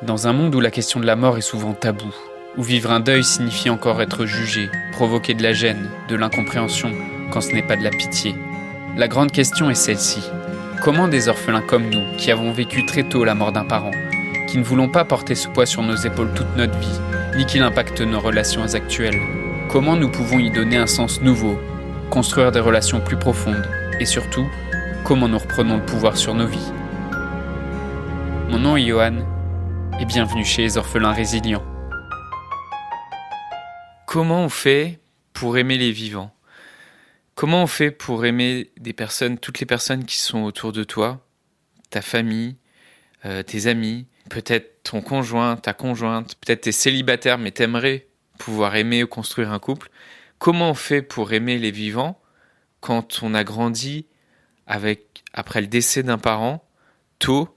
Dans un monde où la question de la mort est souvent taboue, où vivre un deuil signifie encore être jugé, provoquer de la gêne, de l'incompréhension, quand ce n'est pas de la pitié, la grande question est celle-ci. Comment des orphelins comme nous, qui avons vécu très tôt la mort d'un parent, qui ne voulons pas porter ce poids sur nos épaules toute notre vie, ni qu'il impacte nos relations actuelles, comment nous pouvons y donner un sens nouveau, construire des relations plus profondes, et surtout, comment nous reprenons le pouvoir sur nos vies. Mon nom est Johan, et bienvenue chez les orphelins résilients. Comment on fait pour aimer les vivants ? Comment on fait pour aimer des personnes, toutes les personnes qui sont autour de toi, ta famille, tes amis, peut-être ton conjoint, ta conjointe, peut-être t'es célibataire mais t'aimerais pouvoir aimer ou construire un couple. Comment on fait pour aimer les vivants quand on a grandi après le décès d'un parent, tôt,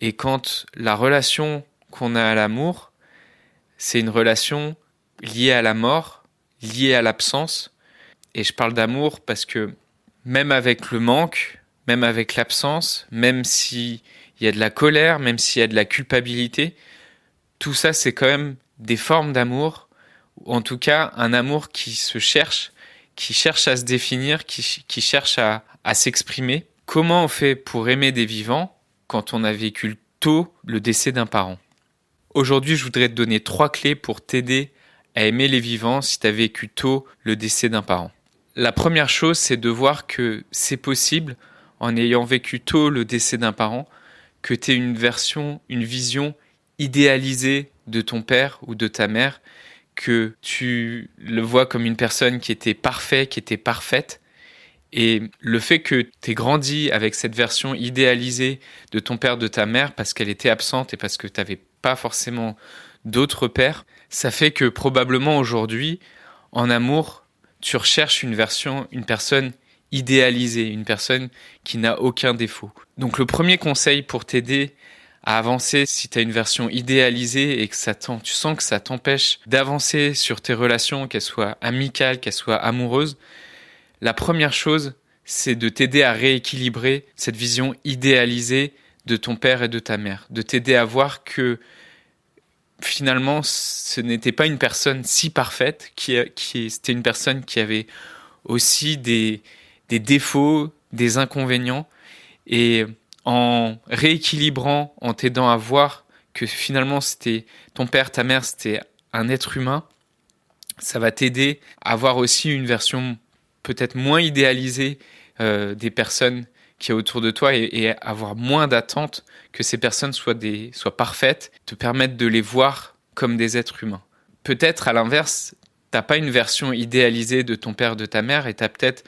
et quand la relation qu'on a à l'amour, c'est une relation liée à la mort, liée à l'absence. Et je parle d'amour parce que même avec le manque, même avec l'absence, même s'il y a de la colère, même s'il y a de la culpabilité, tout ça c'est quand même des formes d'amour, ou en tout cas un amour qui se cherche, qui cherche à se définir, qui cherche à s'exprimer. Comment on fait pour aimer des vivants quand on a vécu tôt le décès d'un parent ? Aujourd'hui, je voudrais te donner 3 clés pour t'aider à aimer les vivants si tu as vécu tôt le décès d'un parent. La première chose, c'est de voir que c'est possible, en ayant vécu tôt le décès d'un parent, que tu aies une vision idéalisée de ton père ou de ta mère, que tu le vois comme une personne qui était parfaite, qui était parfaite. Et le fait que tu aies grandi avec cette version idéalisée de ton père, de ta mère, parce qu'elle était absente et parce que tu n'avais pas forcément d'autres pères, ça fait que probablement aujourd'hui, en amour, tu recherches une personne idéalisée, une personne qui n'a aucun défaut. Donc le premier conseil pour t'aider à avancer, si tu as une version idéalisée et que tu sens que ça t'empêche d'avancer sur tes relations, qu'elles soient amicales, qu'elles soient amoureuses, la première chose, c'est de t'aider à rééquilibrer cette vision idéalisée de ton père et de ta mère, de t'aider à voir que finalement, ce n'était pas une personne si parfaite, c'était une personne qui avait aussi des défauts, des inconvénients. Et en rééquilibrant, en t'aidant à voir que finalement, c'était ton père, ta mère, c'était un être humain, ça va t'aider à avoir aussi une version peut-être moins idéalisée des personnes qui est autour de toi et avoir moins d'attentes que ces personnes soient parfaites, te permettre de les voir comme des êtres humains. Peut-être à l'inverse, t'as pas une version idéalisée de ton père, de ta mère, et t'as peut-être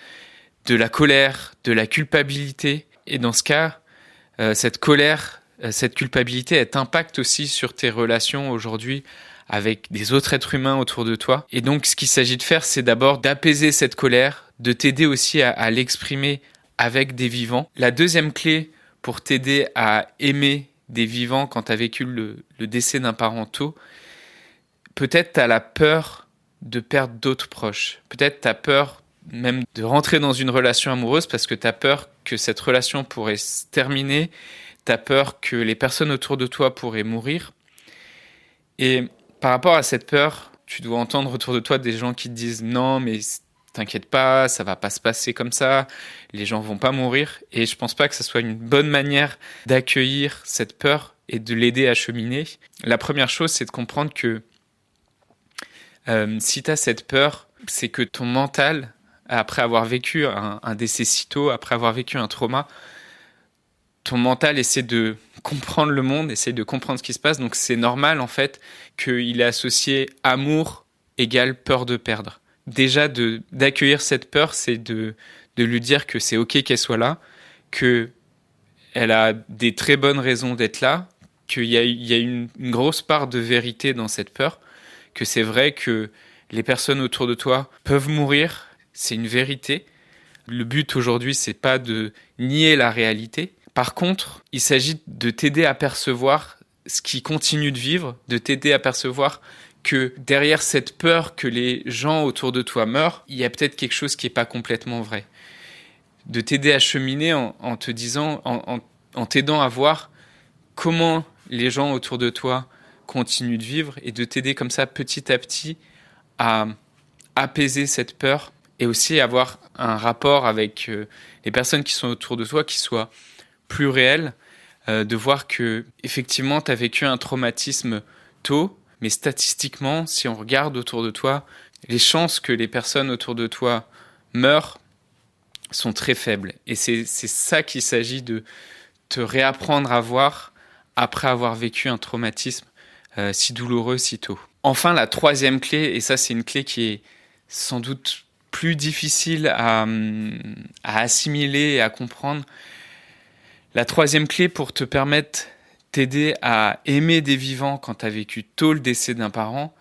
de la colère, de la culpabilité. Et dans ce cas, cette colère, cette culpabilité, elle t'impacte aussi sur tes relations aujourd'hui avec des autres êtres humains autour de toi. Et donc, ce qu'il s'agit de faire, c'est d'abord d'apaiser cette colère, de t'aider aussi à l'exprimer avec des vivants. La deuxième clé pour t'aider à aimer des vivants quand tu as vécu le décès d'un parent tôt, peut-être tu as la peur de perdre d'autres proches. Peut-être tu as peur même de rentrer dans une relation amoureuse parce que tu as peur que cette relation pourrait se terminer, tu as peur que les personnes autour de toi pourraient mourir. Et par rapport à cette peur, tu dois entendre autour de toi des gens qui te disent « Non, mais t'inquiète pas, ça va pas se passer comme ça, les gens vont pas mourir ». Et je pense pas que ce soit une bonne manière d'accueillir cette peur et de l'aider à cheminer. La première chose, c'est de comprendre que si tu as cette peur, c'est que ton mental, après avoir vécu un décès si tôt, après avoir vécu un trauma, ton mental essaie de comprendre le monde, essaie de comprendre ce qui se passe. Donc c'est normal en fait qu'il est associé amour égale peur de perdre. Déjà d'accueillir cette peur, c'est de lui dire que c'est ok qu'elle soit là, qu'elle a des très bonnes raisons d'être là, qu'il y a une grosse part de vérité dans cette peur, que c'est vrai que les personnes autour de toi peuvent mourir, c'est une vérité. Le but aujourd'hui, c'est pas de nier la réalité. Par contre, il s'agit de t'aider à percevoir ce qui continue de vivre, de t'aider à percevoir que derrière cette peur que les gens autour de toi meurent, il y a peut-être quelque chose qui n'est pas complètement vrai. De t'aider à cheminer en te disant, en t'aidant à voir comment les gens autour de toi continuent de vivre et de t'aider comme ça petit à petit à apaiser cette peur et aussi avoir un rapport avec les personnes qui sont autour de toi qui soit plus réel, de voir que effectivement tu as vécu un traumatisme tôt, mais statistiquement, si on regarde autour de toi, les chances que les personnes autour de toi meurent sont très faibles. Et c'est ça qu'il s'agit de te réapprendre à voir après avoir vécu un traumatisme si douloureux si tôt. Enfin, la troisième clé, et ça c'est une clé qui est sans doute plus difficile à assimiler et à comprendre, la troisième clé pour te permettre t'aider à aimer des vivants quand tu as vécu tôt le décès d'un parent,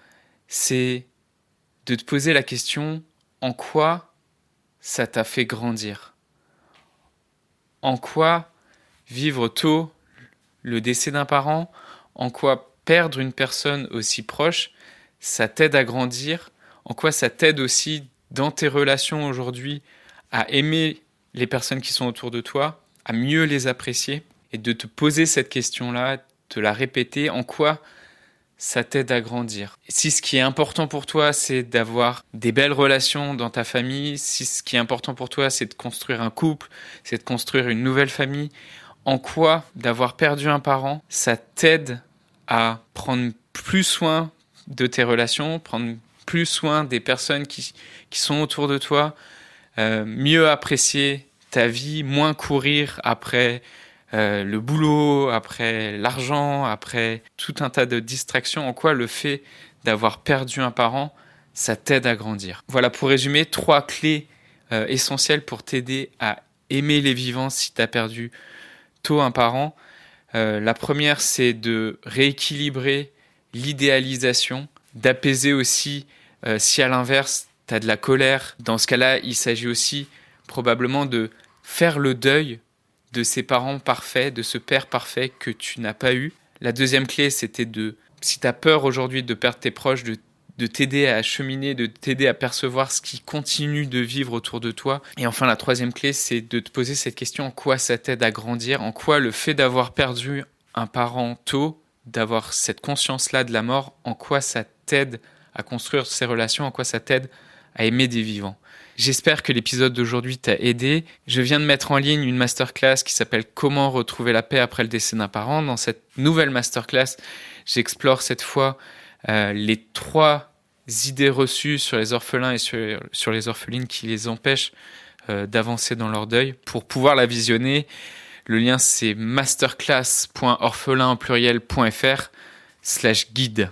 c'est de te poser la question en quoi ça t'a fait grandir. En quoi vivre tôt le décès d'un parent, en quoi perdre une personne aussi proche, ça t'aide à grandir, en quoi ça t'aide aussi dans tes relations aujourd'hui à aimer les personnes qui sont autour de toi, à mieux les apprécier et de te poser cette question-là, de la répéter, en quoi ça t'aide à grandir. Si ce qui est important pour toi, c'est d'avoir des belles relations dans ta famille, si ce qui est important pour toi, c'est de construire un couple, c'est de construire une nouvelle famille, en quoi d'avoir perdu un parent, ça t'aide à prendre plus soin de tes relations, prendre plus soin des personnes qui sont autour de toi, mieux apprécier ta vie, moins courir après le boulot, après l'argent, après tout un tas de distractions, en quoi le fait d'avoir perdu un parent, ça t'aide à grandir. Voilà, pour résumer, 3 clés essentielles pour t'aider à aimer les vivants si tu as perdu tôt un parent. La première, c'est de rééquilibrer l'idéalisation, d'apaiser aussi si à l'inverse, tu as de la colère. Dans ce cas-là, il s'agit aussi probablement de faire le deuil de ces parents parfaits, de ce père parfait que tu n'as pas eu. La deuxième clé, c'était si tu as peur aujourd'hui de perdre tes proches, de t'aider à cheminer, de t'aider à percevoir ce qui continue de vivre autour de toi. Et enfin, la troisième clé, c'est de te poser cette question, en quoi ça t'aide à grandir, en quoi le fait d'avoir perdu un parent tôt, d'avoir cette conscience-là de la mort, en quoi ça t'aide à construire ces relations, en quoi ça t'aide à aimer des vivants. J'espère que l'épisode d'aujourd'hui t'a aidé. Je viens de mettre en ligne une masterclass qui s'appelle « Comment retrouver la paix après le décès d'un parent ». Dans cette nouvelle masterclass, j'explore cette fois les 3 idées reçues sur les orphelins et sur les orphelines qui les empêchent d'avancer dans leur deuil. Pour pouvoir la visionner, le lien c'est masterclass.orphelin.fr/guide.